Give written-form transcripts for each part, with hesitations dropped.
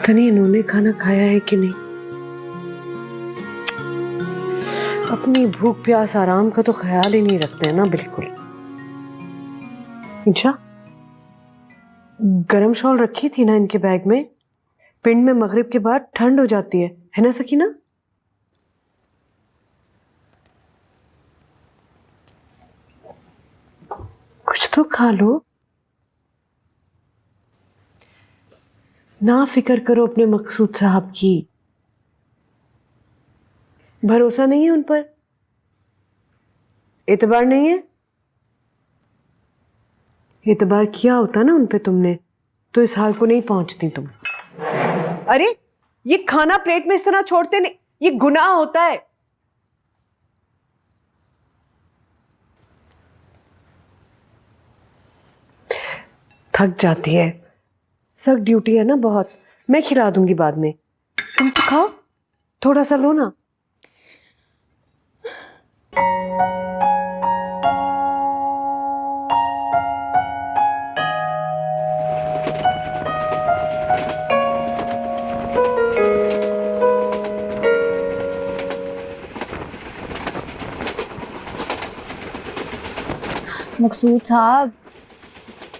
पता नहीं इन्होंने खाना खाया है कि नहीं। अपनी भूख प्यास आराम का तो ख्याल ही नहीं रखते हैं ना बिल्कुल। अच्छा, गरम शॉल रखी थी ना इनके बैग में। पिंड में मगरिब के बाद ठंड हो जाती है ना सकीना? कुछ तो खा लो। ना फिक्र करो अपने मकसूद साहब की। भरोसा नहीं है उन पर, एतबार नहीं है। एतबार किया होता ना उन पे तुमने तो इस हाल को नहीं पहुंचती तुम। अरे ये खाना प्लेट में इस तरह छोड़ते नहीं, ये गुनाह होता है। थक जाती है, सख्त ड्यूटी है ना बहुत। मैं खिला दूंगी बाद में, तुम तो खाओ, थोड़ा सा लो ना। मकसूद साहब,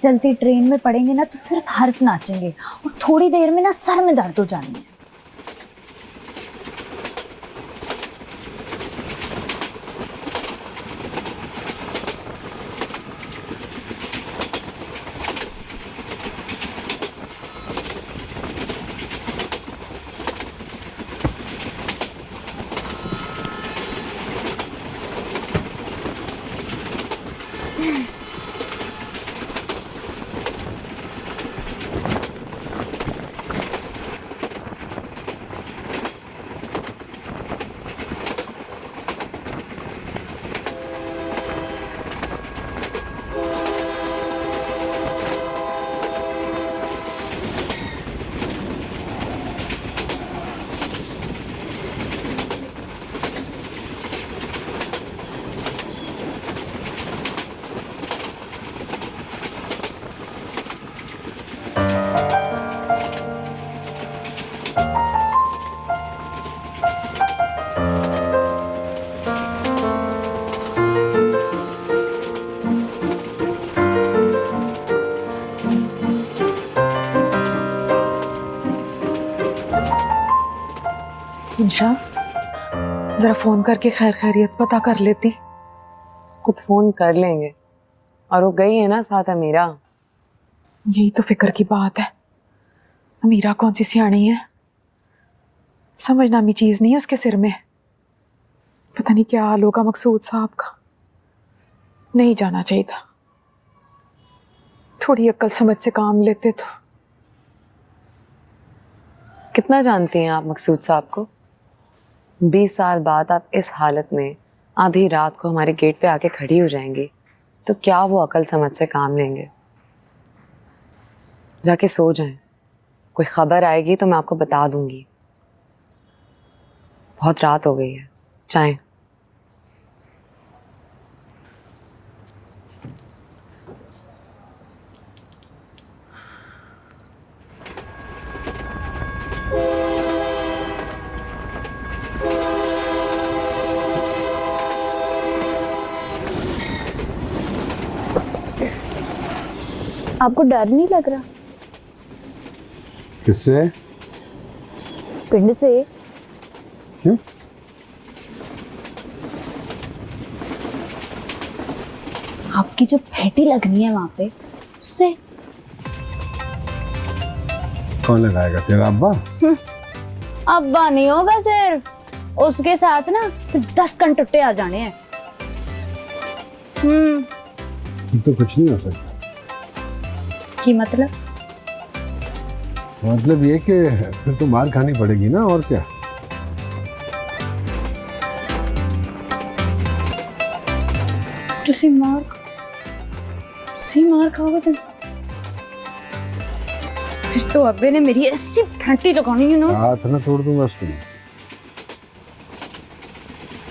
चलती ट्रेन में पड़ेंगे ना तो सिर्फ हर्फ नाचेंगे और थोड़ी देर में ना सर में दर्द हो जानी है। इंशा, जरा फोन करके खैर खैरियत पता कर लेती। खुद फोन कर लेंगे, और वो गई है ना साथ अमीरा। यही तो फिक्र की बात है। अमीरा कौन सी सियाणी है, समझ नामी चीज नहीं है उसके सिर में। पता नहीं क्या हाल होगा मकसूद साहब का। नहीं जाना चाहिए था, थोड़ी अक्ल समझ से काम लेते तो। कितना जानती हैं आप मकसूद साहब को? 20 साल बाद आप इस हालत में आधी रात को हमारे गेट पे आके खड़ी हो जाएंगी तो क्या वो अकल समझ से काम लेंगे? जाके सो जाएं, कोई खबर आएगी तो मैं आपको बता दूंगी। बहुत रात हो गई है, चाय। आपको डर नहीं लग रहा? किससे? पिंड से। क्यों? आपकी जो फैटी लगनी है वहां पे, उससे। कौन लगाएगा, तेरा अब्बा? अब्बा नहीं होगा सिर्फ, उसके साथ ना 10 कंटुट्टे आ जाने हैं। तो कुछ नहीं हो सकता। की मतलब? मतलब ये कि फिर तो मार खानी पड़ेगी ना, और क्या। तुसी मार खाओगे तुम? फिर तो अब्बे ने मेरी ऐसी फैंटी लगानी है ना। हाथ ना तोड़ दूंगा उसको।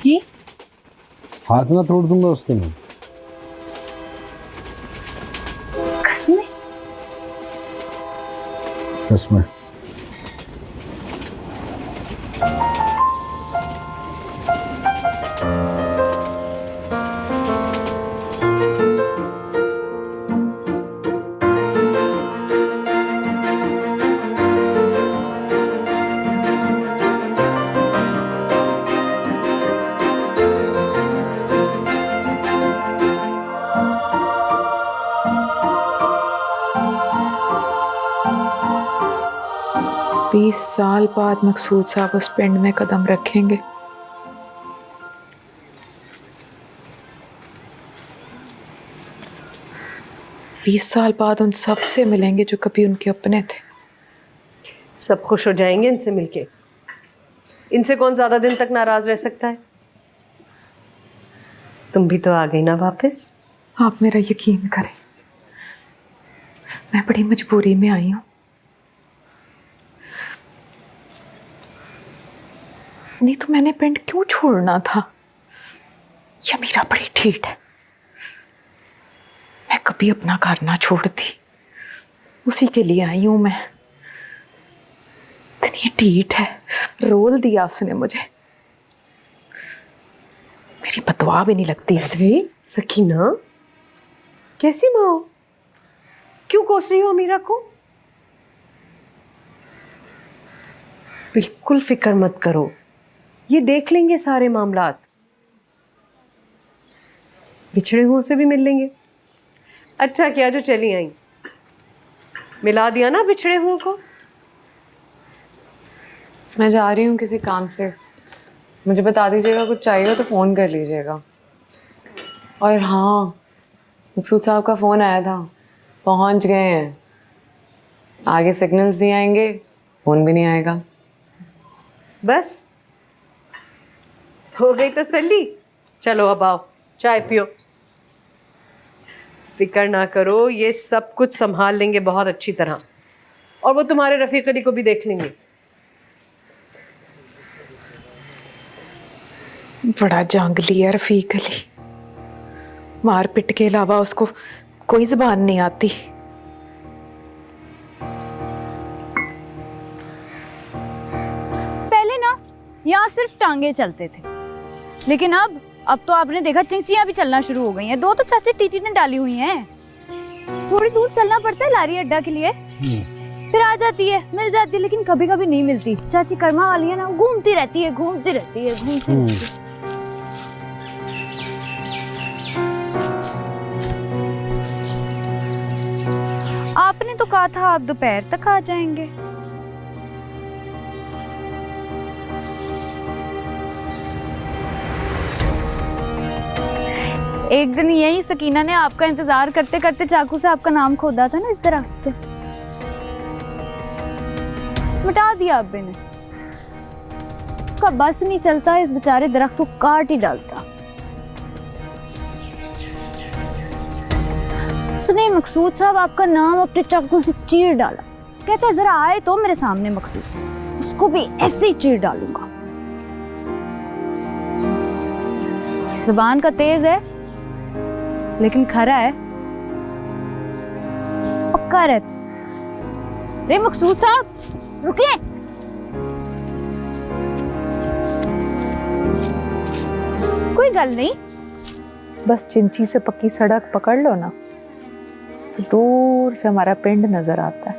ये हाथ ना तोड़ दूंगा उसके मैं। कसमें? कसमें। 20 साल बाद मकसूद साहब उस पिंड में कदम रखेंगे। बीस साल बाद उन सब से मिलेंगे जो कभी उनके अपने थे। सब खुश हो जाएंगे इनसे मिलके। इनसे कौन ज्यादा दिन तक नाराज रह सकता है? तुम भी तो आ गई ना वापस। आप मेरा यकीन करें, मैं बड़ी मजबूरी में आई हूं। नहीं तो मैंने पिंड क्यों छोड़ना था? यह मेरा बड़ी ठीठ है। मैं कभी अपना घर ना छोड़ती, उसी के लिए आई हूं मैं। इतनी ठीठ है, रोल दिया उसने मुझे। मेरी बदवा भी नहीं लगती उसे। अरे सकीना, कैसी माँ हो? क्यों कोस रही हो अमीरा को? बिल्कुल फिक्र मत करो, ये देख लेंगे सारे मामलात। बिछड़े हुओं से भी मिल लेंगे। अच्छा किया जो चली आई, मिला दिया ना बिछड़े हुओं को। मैं जा रही हूँ किसी काम से, मुझे बता दीजिएगा, कुछ चाहिए हो तो फ़ोन कर लीजिएगा। और हाँ, मकसूद साहब का फ़ोन आया था, पहुँच गए हैं। आगे सिग्नल्स दिए आएंगे, फ़ोन भी नहीं आएगा। बस हो गई तसल्ली। चलो अब आओ, चाय पियो। फिक्र ना करो, ये सब कुछ संभाल लेंगे बहुत अच्छी तरह। और वो तुम्हारे रफीक अली को भी देख लेंगे। बड़ा जांगली है रफीक अली, मार पिट के अलावा उसको कोई जुबान नहीं आती। पहले ना यहाँ सिर्फ टांगे चलते थे, लेकिन अब तो आपने देखा चिंचियां भी चलना शुरू हो गई हैं। 2 तो चाची टीटी ने डाली हुई हैं। थोड़ी दूर चलना पड़ता है लारी अड्डा के लिए, फिर आ जाती है, मिल जाती है, लेकिन कभी कभी नहीं मिलती। चाची कर्मा वाली है ना, घूमती रहती है, घूमती रहती है, घूमती रहती है। आपने तो कहा था आप दोपहर तक आ जाएंगे। एक दिन यही सकीना ने आपका इंतजार करते करते चाकू से आपका नाम खोदा था ना इस दरख्त पे, मिटा दिया अब्बे ने। उसका बस नहीं चलता, इस बेचारे दरख्त को काट ही डालता। उसने मकसूद साहब आपका नाम अपने चाकू से चीर डाला। कहता है जरा आए तो मेरे सामने मकसूद, उसको भी ऐसे ही चीर डालूंगा। जुबान का तेज है लेकिन खरा है, पक्का रहता। रे मकसूद साहब रुकिए। कोई गल नहीं, बस चिंची से पक्की सड़क पकड़ लो ना, तो दूर से हमारा पिंड नजर आता है।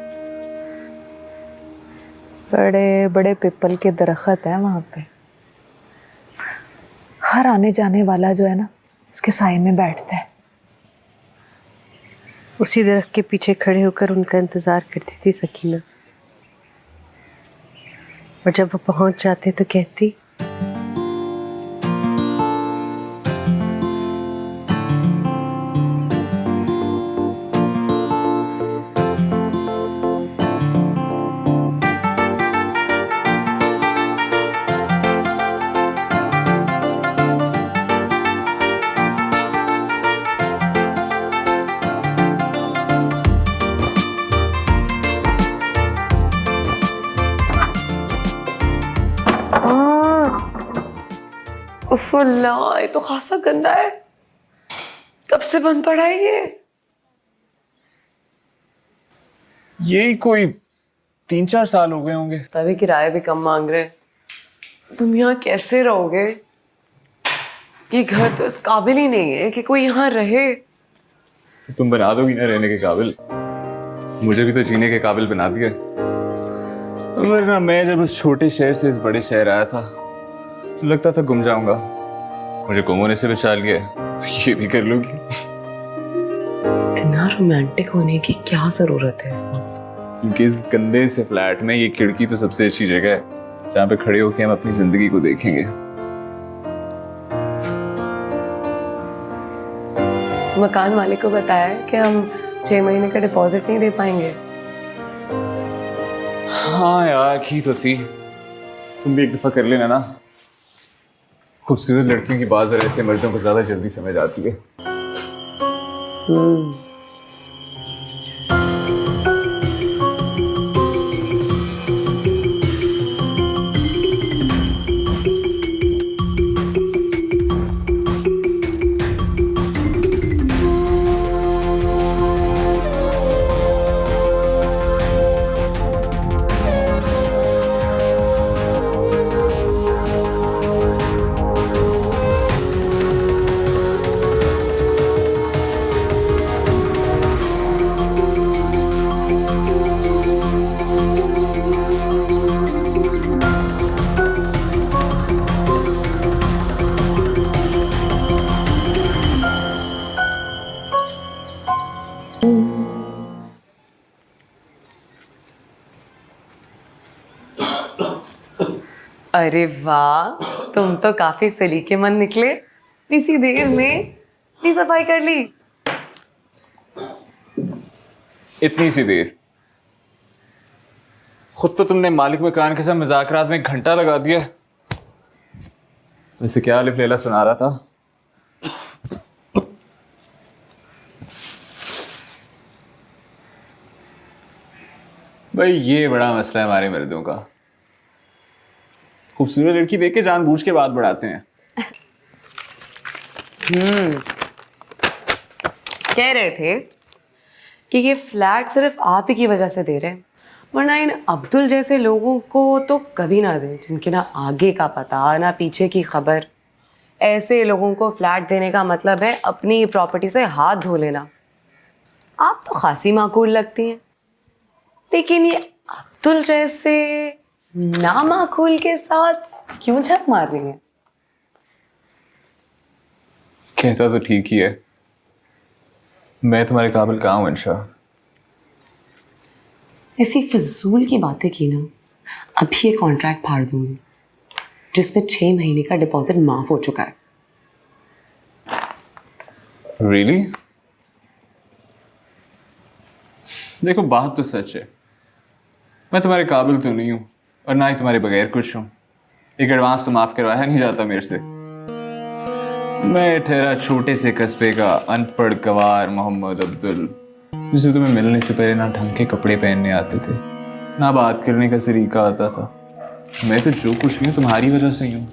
बड़े बड़े पीपल के दरख्त हैं वहां पे। हर आने जाने वाला जो है ना, उसके साए में बैठता है। उसी दरख्त के पीछे खड़े होकर उनका इंतजार करती थी सकीना। और जब वो पहुंच जाते तो कहती, अल्लाह, ये तो खासा गंदा है। कब से बंद पड़ा है ये? यही कोई 3-4 साल हो गए होंगे। तभी किराए भी कम मांग रहे। तुम यहाँ कैसे रहोगे? ये घर तो इस काबिल ही नहीं है कि कोई यहाँ रहे। तो तुम बना दोगी ना रहने के काबिल? मुझे भी तो जीने के काबिल बना दिया। वरना मैं जब उस छोटे शहर से इस बड़े शहर आया था तो लगता था गुम जाऊंगा। मुझे कोमोने से बचा लिया, तो ये भी कर लूंगी। इतना रोमांटिक होने की क्या जरूरत है इस वक्त? क्योंकि इस गंदे से फ्लैट में ये खिड़की तो सबसे अच्छी जगह है जहाँ पे खड़े होकर हम अपनी जिंदगी को देखेंगे। मकान मालिक को बताया है कि हम 6 महीने का डिपॉजिट नहीं दे पाएंगे। हाँ यार की तो थी, तुम भी एक दफा कर लेना ना। खूबसूरत लड़कियों की बात जरा ऐसे मर्दों को ज्यादा जल्दी समझ आती है। अरे वाह, तुम तो काफी सलीकेमंद निकले। इसी देर में इतनी सफाई कर ली। इतनी सी देर? खुद तो तुमने मालिक मकान के साथ मुज़ाकरात में 1 घंटा लगा दिया। वैसे क्या अलिफ लैला सुना रहा था? भाई ये बड़ा मसला है हमारे मर्दों का। खूबसूरत लड़की देख के जानबूझ के बात बढ़ाते हैं। कह रहे थे कि ये फ्लैट सिर्फ आप ही की वजह से दे रहे हैं, वरना इन अब्दुल जैसे लोगों को तो कभी ना दे, जिनके ना आगे का पता ना पीछे की खबर। ऐसे लोगों को फ्लैट देने का मतलब है अपनी प्रॉपर्टी से हाथ धो लेना। आप तो खासी माकूल लगती हैं, लेकिन ये अब्दुल जैसे नामाकूल के साथ क्यों झक मार रही हैं? कहता तो ठीक ही है, मैं तुम्हारे काबिल कहाँ हूँ इंशा। ऐसी फिजूल की बातें की ना, अभी ये कॉन्ट्रैक्ट फाड़ दूंगी जिसमें 6 महीने का डिपॉजिट माफ हो चुका है। Really? देखो बात तो सच है, मैं तुम्हारे काबिल तो नहीं हूँ और ना ही तुम्हारे बगैर कुछ हूँ। एक एडवांस तो माफ करवाया नहीं जाता मेरे से। मैं ठहरा छोटे से कस्बे का अनपढ़ गवार मोहम्मद अब्दुल, जिसे तुम्हें मिलने से पहले ना ढंग के कपड़े पहनने आते थे, ना बात करने का सलीका आता था। मैं तो जो कुछ भी हूँ तुम्हारी वजह से ही हूँ।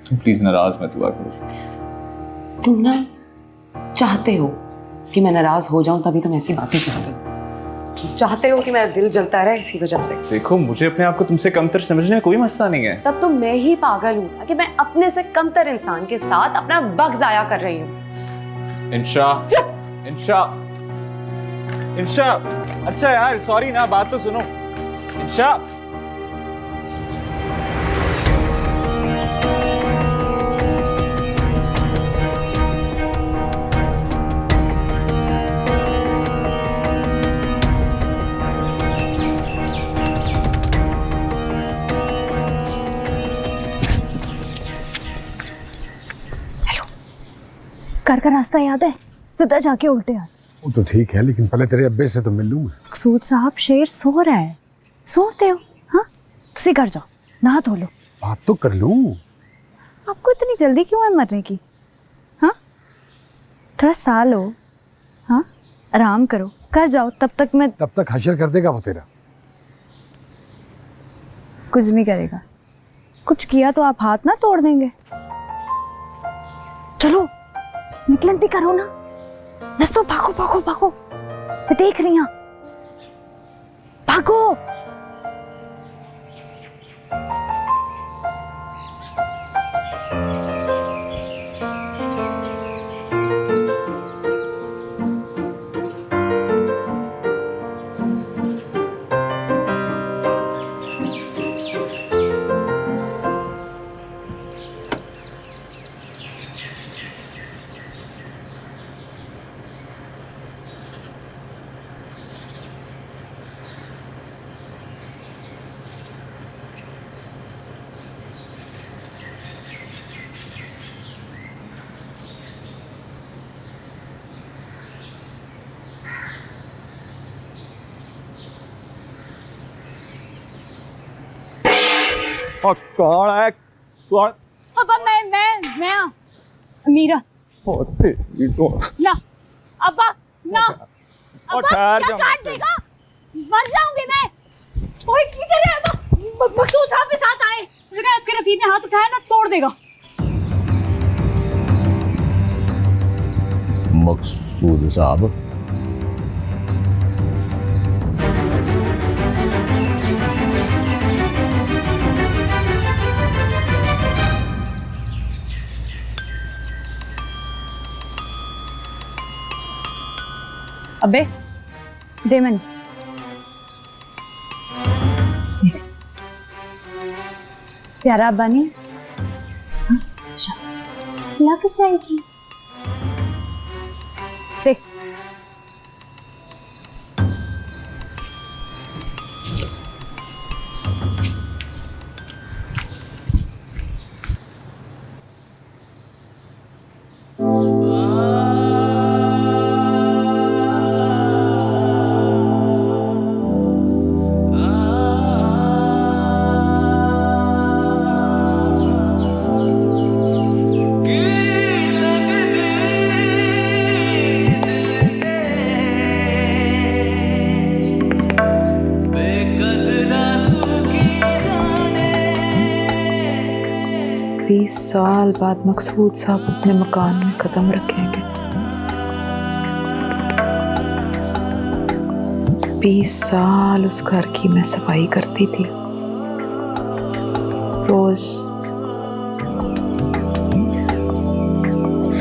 तुम प्लीज नाराज मत हुआ करो। तुम ना चाहते हो कि मैं नाराज हो जाऊं, तभी तुम ऐसी बातें करते हो। चाहते हो कि मेरा दिल जलता रहे इसी वजह से। देखो मुझे अपने आप को तुमसे कमतर समझने का कोई मसला नहीं है। तब तो मैं ही पागल हूं ना कि मैं अपने से कमतर इंसान के साथ अपना वक्त जाया कर रही हूँ। इंशा, इंशा, इंशा, अच्छा यार सॉरी ना, बात तो सुनो। इंशा, घर का रास्ता याद है? सीधा जाके उल्टे हाथ। वो तो ठीक है, लेकिन पहले तेरे अब्बे से तो मिल लूँ मैं। मकसूद साहब, शेर सो रहा है। सोते हो? हाँ, तुसी घर जाओ, नहा धो लो। बात तो कर लूँ। आपको इतनी जल्दी क्यों है मरने की? हाँ, थोड़ा सा लो। हाँ, आराम करो, घर जाओ। तब तक हशर कर देगा वो तेरा। कुछ नहीं करेगा। कुछ किया तो आप हाथ ना तोड़ देंगे। चलो निकलती करो ना, नसो, भागो भागो भागो, मैं देख रही हूँ, भागो। और कौन है कौन? अब्बा मैं अमीरा। ना अब्बा ना और अब्बा ठहर क्या जा। काट देगा, मर जाऊंगी मैं। ओए किधर है अब्बा? मकसूद साहब के साथ आए, अगर आपके रफीक ने हाथ उठाया ना तोड़ देगा। मकसूद साहब अबे दे मैंने प्यारा अब्बा नहीं लग जाएगी। देख साल बाद मकसूद साहब अपने मकान में कदम रखेंगे। 20 साल उस घर की मैं सफाई करती थी।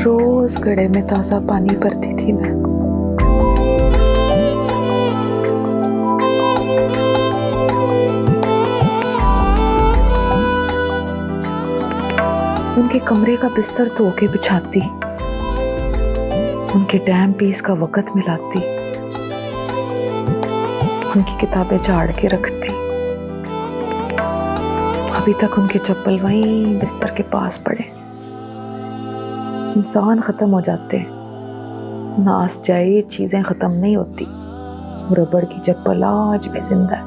रोज गड्ढे में ताजा पानी भरती थी मैं। उनके कमरे का बिस्तर धो के बिछाती, उनके डैम पीस का वक़्त मिलाती, उनकी किताबें झाड़ के रखती। अभी तक उनके चप्पल वहीं बिस्तर के पास पड़े। इंसान खत्म हो जाते हैं, नास जाए चीजें खत्म नहीं होती। रबड़ की चप्पल आज भी जिंदा है,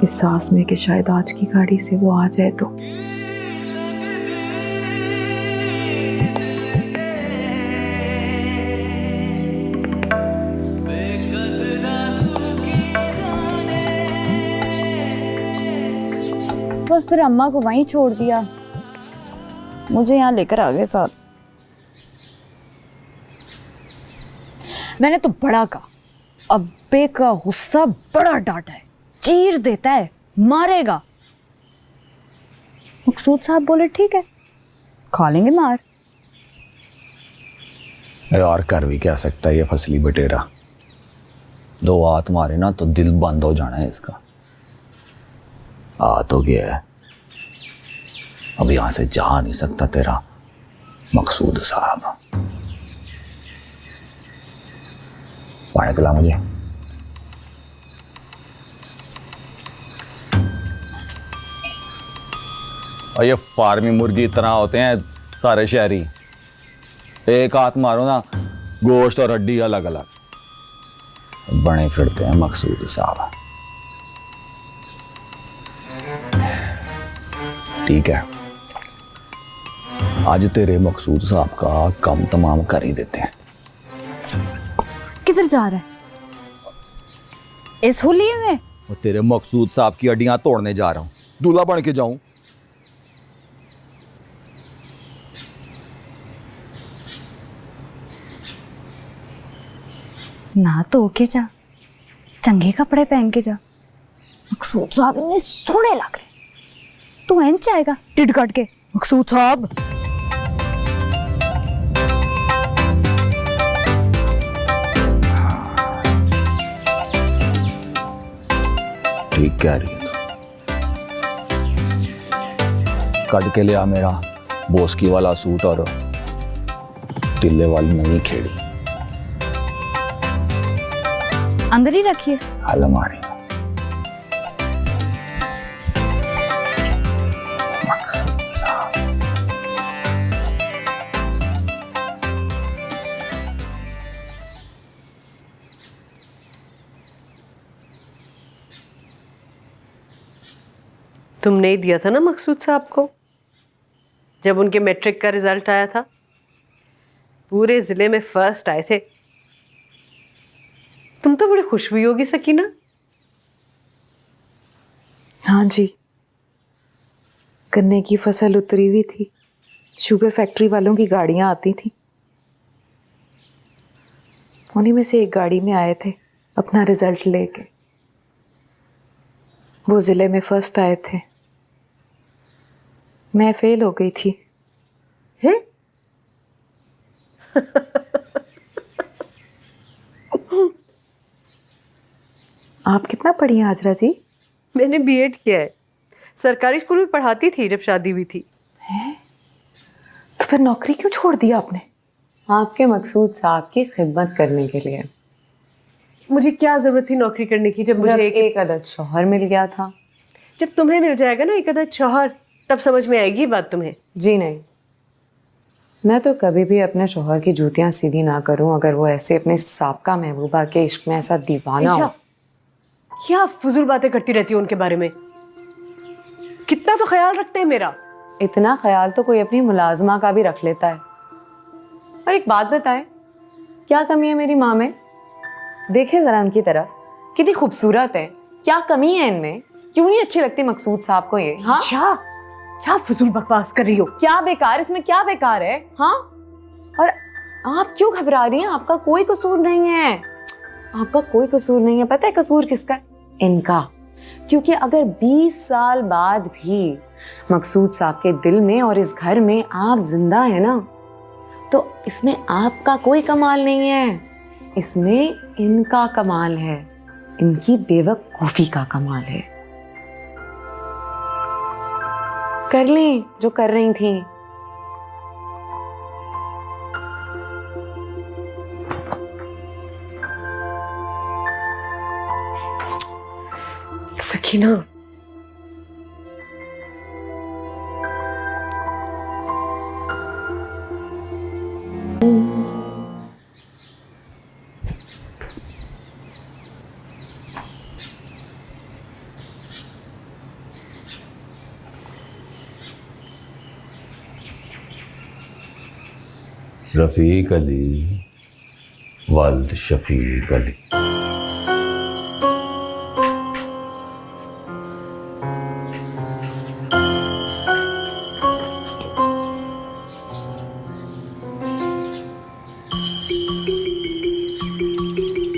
इस सांस में कि शायद आज की गाड़ी से वो आ जाए तो। बस फिर अम्मा को वहीं छोड़ दिया, मुझे यहाँ लेकर आ गए साथ। मैंने तो बड़ा कहा, अब्बे का गुस्सा बड़ा डांटा है, चीर देता है, मारेगा। मकसूद साहब बोले ठीक है, खा लेंगे मार। यार कर भी क्या सकता है ये फसली बटेरा। 2 हाथ मारे ना तो दिल बंद हो जाना है इसका। आ तो गया है, अब यहां से जा नहीं सकता तेरा मकसूद साहब। पानी पिला मुझे। और ये फार्मी मुर्गी तरह होते हैं सारे शहरी, एक हाथ मारो ना गोश्त और हड्डी अलग अलग बने फिरते हैं मकसूद साहब। ठीक है, आज तेरे मकसूद साहब का काम तमाम कर ही देते हैं। किधर जा रहा है? इस होली में? और तेरे मकसूद साहब की हड्डियां तोड़ने जा रहा हूं, दूल्हा बन के जाऊं। ना तो ओके जा, चंगे कपड़े पहन के जा। मकसूद साहब इतने सोने लग रहे, तू एंच आएगा टिड काट के। मकसूद साहब ठीक कह रही है, कट के लिया मेरा बोस्की वाला सूट और टिल्ले वाली नई खेड़ी। अंदर ही रखिए। अलमारी तुमने ही दिया था ना मकसूद साहब को, जब उनके मैट्रिक का रिजल्ट आया था। पूरे जिले में फर्स्ट आए थे। तुम तो बड़ी खुश हुई होगी सकीना। हाँ जी, गन्ने की फसल उतरी हुई थी, शुगर फैक्ट्री वालों की गाड़ियां आती थी, उन्हीं में से एक गाड़ी में आए थे अपना रिजल्ट लेके। वो जिले में फर्स्ट आए थे, मैं फेल हो गई थी। हैं? आप कितना पढ़ी हैं आजरा जी? मैंने बीएड किया है, सरकारी स्कूल में पढ़ाती थी जब शादी हुई थी। तो फिर नौकरी क्यों छोड़ दिया आपने? आपके मकसूद साहब की खिदमत करने के लिए। मुझे क्या जरूरत थी नौकरी करने की, जब जब मुझे एक अदद शौहर मिल गया था। जब तुम्हें मिल जाएगा ना एक अदद शौहर, तब समझ में आएगी बात तुम्हें। जी नहीं, मैं तो कभी भी अपने शौहर की जूतियां सीधी ना करूं अगर वो ऐसे अपने साबका महबूबा के इश्क में ऐसा दीवाना हो। क्या फजूल बातें करती रहती हो उनके बारे में। कितना तो ख्याल रखते हैं मेरा। इतना ख्याल तो कोई अपनी मुलाजमा का भी रख लेता है। और एक बात बताएं, क्या कमी है मेरी माँ में? देखे जरा उनकी तरफ, कितनी खूबसूरत है, क्या कमी है इनमें? क्यों नहीं अच्छी लगती मकसूद साहब को ये? हाँ, क्या फजूल बकवास कर रही हो? क्या बेकार, इसमें क्या बेकार है? हाँ, और आप क्यों घबरा रही हैं? आपका कोई कसूर नहीं है, आपका कोई कसूर नहीं है। पता है कसूर किसका? इनका। क्योंकि अगर 20 साल बाद भी मकसूद साहब के दिल में और इस घर में आप जिंदा है ना, तो इसमें आपका कोई कमाल नहीं है, इसमें इनका कमाल है, इनकी बेवकूफी का कमाल है। कर लें जो कर रही थी। सकीना, रफ़ीक अली वल्द शफीक अली।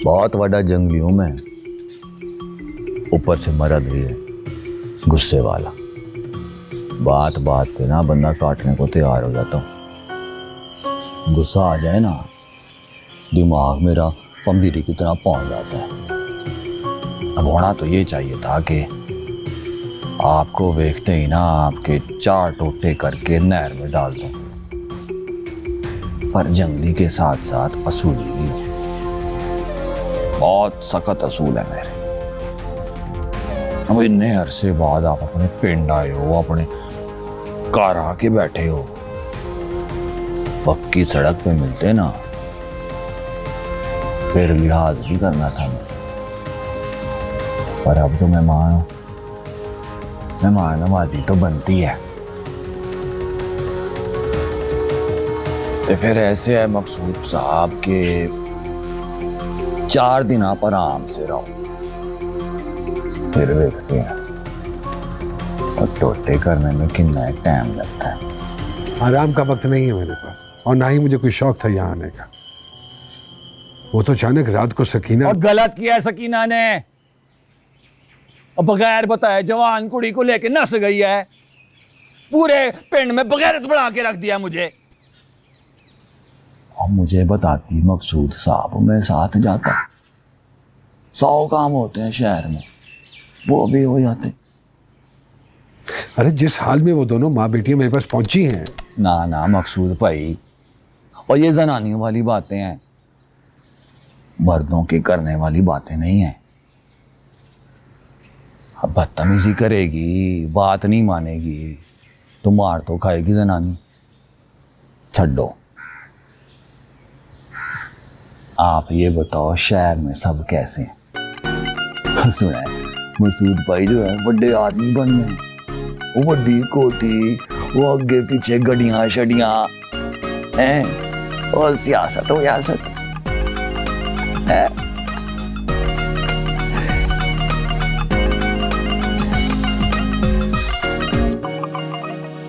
बहुत बड़ा जंगली हूं मैं, ऊपर से मर्द भी है, गुस्से वाला। बात बात पे ना बंदा काटने को तैयार हो जाता हूँ। गुस्सा आ जाए ना, दिमाग मेरा पंबीरी की तरह पहुंच जाता है। अब होना तो ये चाहिए था कि आपको देखते ही ना आपके 4 टोटे करके नहर में डाल दूं, पर जंगली के साथ साथ असूली भी हूं। बहुत सख्त असूल है मेरे। अब इतने अरसे बाद आप अपने पिंड आए हो, अपने कार आके बैठे हो। पक्की सड़क पे मिलते ना, फिर लिहाज भी करना था मैं। पर अब तो मेहमान नवाजी तो बनती है। तो फिर ऐसे है मकसूद साहब के 4 दिन आप आराम से रहो, फिर देखते हैं और टोटे करने में कितना टाइम लगता है। आराम का वक्त नहीं है मेरे पास, और ना ही मुझे कोई शौक था यहाँ आने का। वो तो अचानक रात को सकीना। और गलत किया है सकीना ने, और बगैर बताए जवान कुड़ी को लेके नस गई है। पूरे पिंड में बगैरत बढ़ा के रख दिया मुझे। और मुझे बताती मकसूद साहब, मैं साथ जाता। 100 काम होते हैं शहर में, वो भी हो जाते। अरे जिस हाल में वो दोनों माँ बेटियां मेरे पास पहुंची हैं। ना ना मकसूद भाई, और ये जनानियों वाली बातें हैं, मर्दों के करने वाली बातें नहीं हैं। अब बदतमीजी करेगी, बात नहीं मानेगी तो मार तो खाएगी जनानी। छड्डो, आप ये बताओ शहर में सब कैसे हैं? सुना है मसूद भाई जो है बड़े आदमी बन गए, वो बड़ी कोठी, वो अगे पीछे गड्डियां शडियां हैं, और सियासत हो यासत है।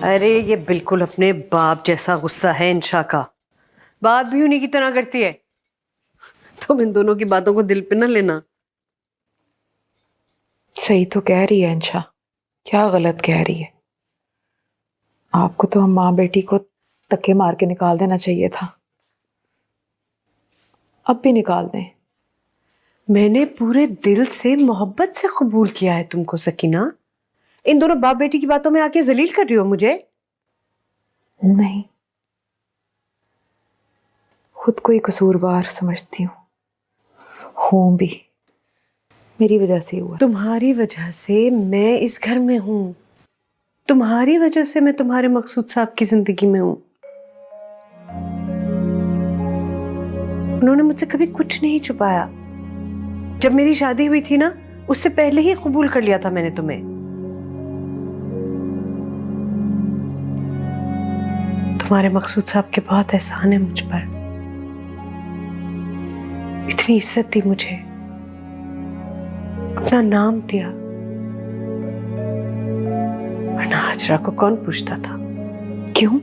अरे ये बिल्कुल अपने बाप जैसा गुस्सा है इंशा का, बात भी उन्हीं की तरह करती है। तुम इन दोनों की बातों को दिल पे न लेना। सही तो कह रही है अंशा, क्या गलत कह रही है। आपको तो हम माँ बेटी को धक्के मार के निकाल देना चाहिए था, अब भी निकाल दें। मैंने पूरे दिल से मोहब्बत से कबूल किया है तुमको सकीना। इन दोनों बाप बेटी की बातों में आके जलील कर रही हो मुझे। नहीं, खुद को ही कसूरवार समझती हूँ भी, मेरी वजह से हुआ। तुम्हारी वजह से मैं इस घर में हूं, तुम्हारी वजह से मैं तुम्हारे मकसूद साहब की जिंदगी में हूं। उन्होंने मुझसे कभी कुछ नहीं छुपाया। जब मेरी शादी हुई थी ना, उससे पहले ही कबूल कर लिया था मैंने तुम्हें। तुम्हारे मकसूद साहब के बहुत एहसान है मुझ पर, इतनी इज्जत दी मुझे, अपना नाम दिया, वरना हाजरा को कौन पूछता था। क्यों?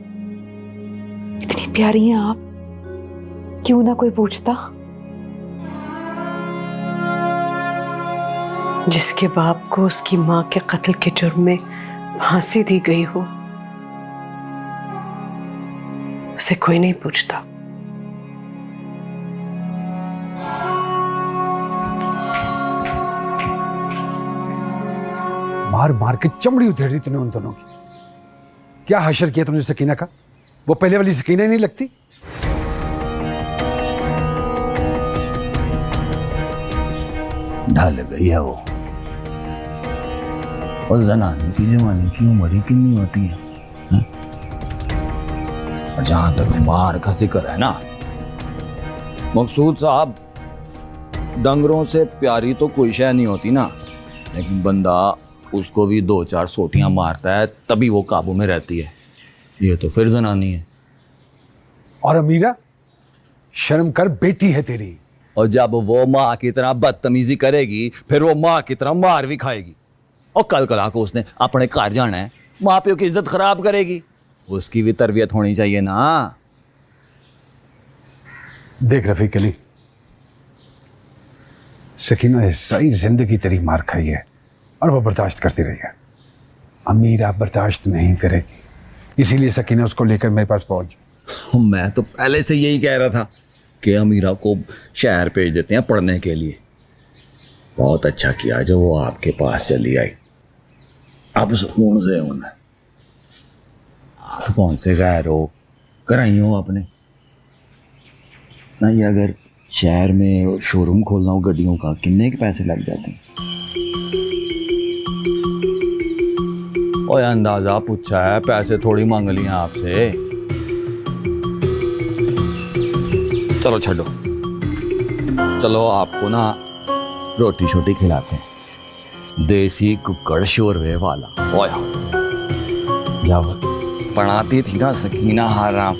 इतनी प्यारी हैं आप, क्यों ना कोई पूछता। जिसके बाप को उसकी मां के कत्ल के जुर्म में फांसी दी गई हो, उसे कोई नहीं पूछता। मार मार के चमड़ी उधेड़ दी तूने उन दोनों की। क्या हशर किया तुमने सकीना का? वो पहले वाली सकीना ही नहीं लगती। ढल गई है वो। और जनानी की जवानी की उम्र ही कितनी होती है? और जहां तक मार का जिक्र है ना, मकसूद साहब, डंगरों से प्यारी तो कोई शय नहीं होती ना, लेकिन बंदा उसको भी 2-4 सोटियां मारता है तभी वो काबू में रहती है। ये तो फिर जनानी है। और अमीरा, शर्म कर, बेटी है तेरी। और जब वो माँ की तरह बदतमीजी करेगी, फिर वो माँ की तरह मार भी खाएगी। और कल कला को उसने अपने घर जाना है, माँ प्यो की इज्जत खराब करेगी। उसकी भी तरबियत होनी चाहिए ना। देख रफीक अली, सकीना ने सारी जिंदगी तेरी मार खाई है और वो बर्दाश्त करती रही है। अमीरा बर्दाश्त नहीं करेगी, इसीलिए सकीना उसको लेकर मेरे पास पहुंच। मैं तो पहले से यही कह रहा था कि अमीरा को शहर भेज देते हैं पढ़ने के लिए। बहुत अच्छा किया जो वो आपके पास चली आई। अब सुकून से हूं मैं। आप कौन से गैर हो, कराई हो आपने नहीं? अगर शहर में शोरूम खोलना हो गड्डियों का, कितने के पैसे लग जाते हैं? ओए अंदाजा पूछा है, पैसे थोड़ी मांग लिए आपसे। चलो छो, चलो आपको ना रोटी शोटी खिलाते हैं, देसी कुकड़ शोरवे वाला। ओए जब बनाती थी ना सकीना हराम,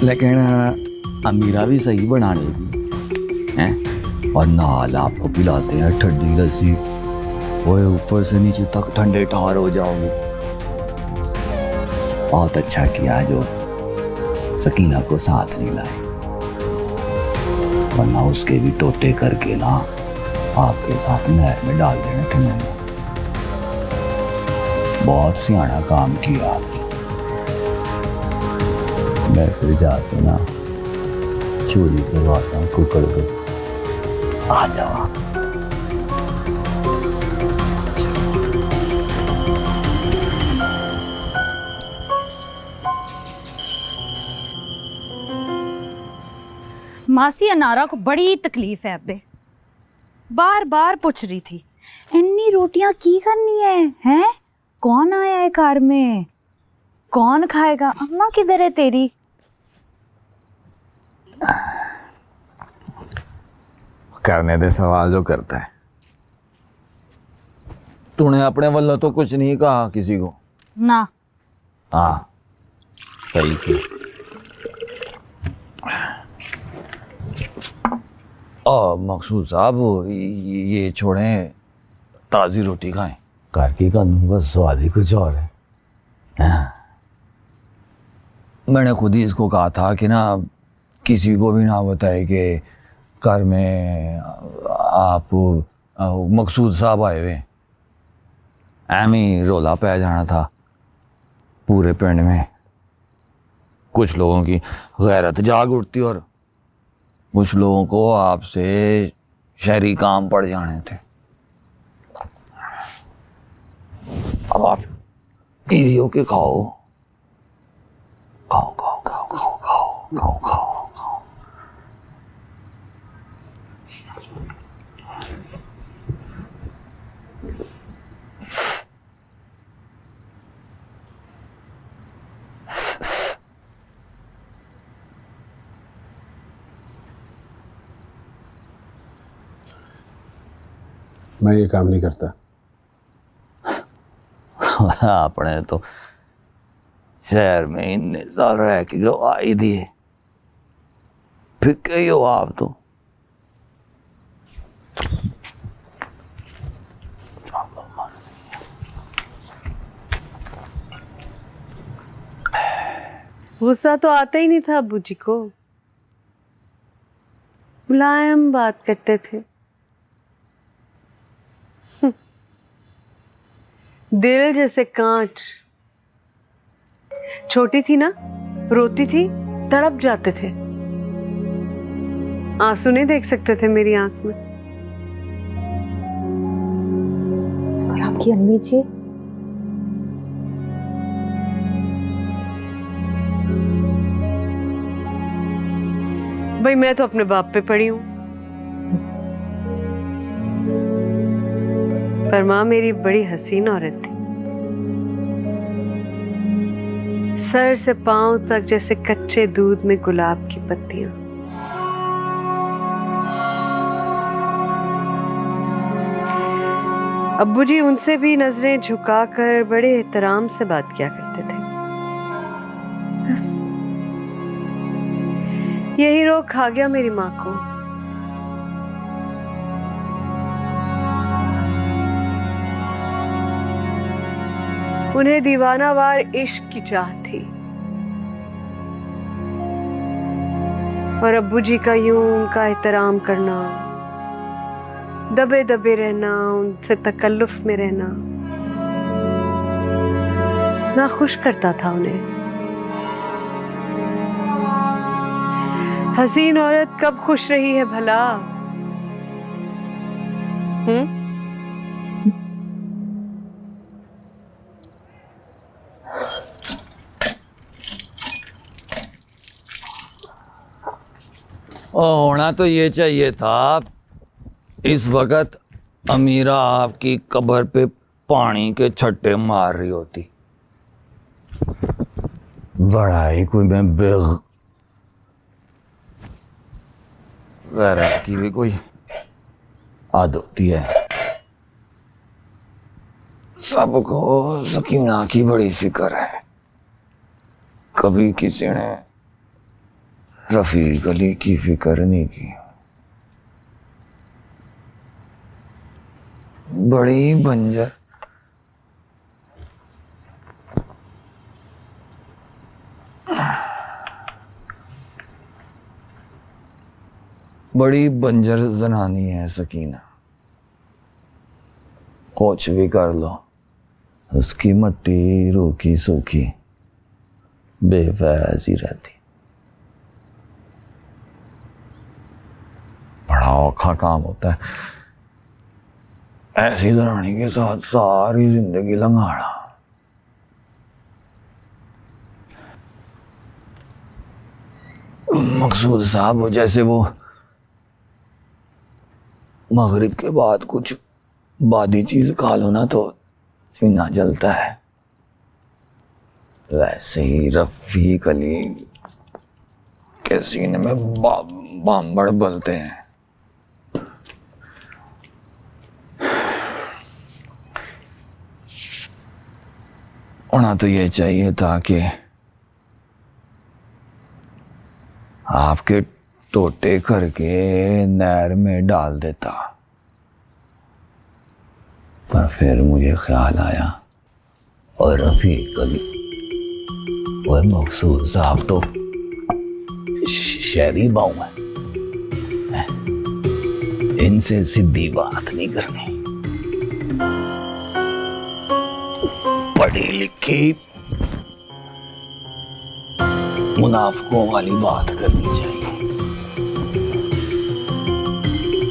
लेकिन अमीरा भी सही बना लेगी हैं। और नाल आपको पिलाते हैं ठंडी लस्सी, ओए ऊपर से नीचे तक ठंडे ठार हो जाओगे। बहुत अच्छा किया जो सकीना को साथ नहीं लाए, वरना उसके भी टोटे करके ना आपके साथ नहर में डाल देने थे मैंने। बहुत सियाना काम किया आपने। मैं फिर जाके ना चोरी करवाता हूँ कुकड़ को। आ जाओ आप। मासी अनारा को बड़ी तकलीफ है अबे, बार बार पूछ रही थी इन्नी रोटियां की करनी हैं? कौन आया है कार में, कौन खाएगा? अम्मा किधर है तेरी? करने दे सवाल जो करता है। तूने अपने वालों तो कुछ नहीं कहा किसी को? ना। हाँ सही की। मकसूद साहब ये छोड़ें, ताज़ी रोटी खाएं। घर की कन बस स्वाद ही कुछ और है। हाँ। मैंने खुद ही इसको कहा था कि ना किसी को भी ना बताए कि घर में आप मकसूद साहब आए हुए। एमी रोला पै जाना था पूरे पिंड में। कुछ लोगों की गैरत जाग उठती और कुछ लोगों को आपसे शहरी काम पड़ जाने थे। अब आप इजी होके खाओ खाओ खाओ खाओ खाओ खाओ खाओ खाओ खाओ। मैं ये काम नहीं करता। आपने तो शहर में इतने साल रह के गवाही दिए, फिर कही हो आप तो। गुस्सा तो आता ही नहीं था अब्बू जी को, मुलायम बात करते थे। दिल जैसे कांच। छोटी थी ना, रोती थी, तड़प जाते थे। आंसू नहीं देख सकते थे मेरी आंख में। और आपकी अम्मी जी? भाई मैं तो अपने बाप पे पड़ी हूं, पर माँ मेरी बड़ी हसीन औरत थी। सर से पांव तक जैसे कच्चे दूध में गुलाब की पत्तियां। अब्बू जी उनसे भी नजरें झुकाकर बड़े एहतराम से बात किया करते थे। बस यही रोग खा गया मेरी माँ को। उन्हें दीवानावार इश्क की चाह थी और अब्बू जी का यूं उनका एहतराम करना, दबे दबे रहना, उनसे तकल्लुफ में रहना नाखुश करता था उन्हें। हसीन औरत कब खुश रही है भला? होना तो ये चाहिए था। इस वक्त अमीरा आपकी कब्र पे पानी के छट्टे मार रही होती। बड़ा ही कोई मैं गैरत की भी कोई आदत होती है। सबको सकीना की बड़ी फिक्र है। कभी किसी ने रफीक अली की फिक्र नहीं की। बड़ी बंजर बड़ी बंजर जनानी है सकीना। कुछ भी कर लो, उसकी मट्टी रूखी सूखी बेफैज ही रहती। बड़ा औखा काम होता है ऐसी जनानी के साथ सारी जिंदगी लंगाड़ा। मकसूद साहब जैसे वो मगरिब के बाद कुछ बादी चीज खा लो ना तो सीना जलता है, वैसे ही रफीक अली के सीने में बांबड़ बलते हैं। होना तो ये चाहिए था कि आपके टोटे करके नहर में डाल देता, पर फिर मुझे ख्याल आया और रफीक अली वह मकसूद साहब तो शहरी बाऊ है, इनसे सीधी बात नहीं करनी, पढ़ी लिखी मुनाफिकों वाली बात करनी चाहिए।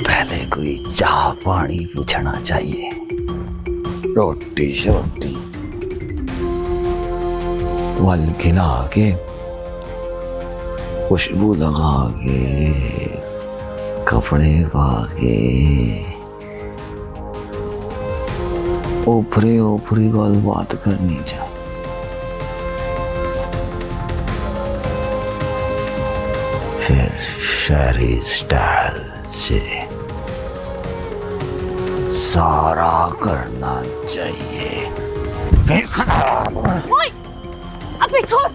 पहले कोई चाह पानी पूछना चाहिए, रोटी शोटी वल खिला के, खुशबू लगा के, कपड़े पा के, ओपरी ओपरी गल बात करनी चाहिए। फिर शहरी स्टाइल से सारा करना चाहिए। ओए, अबे छोड़।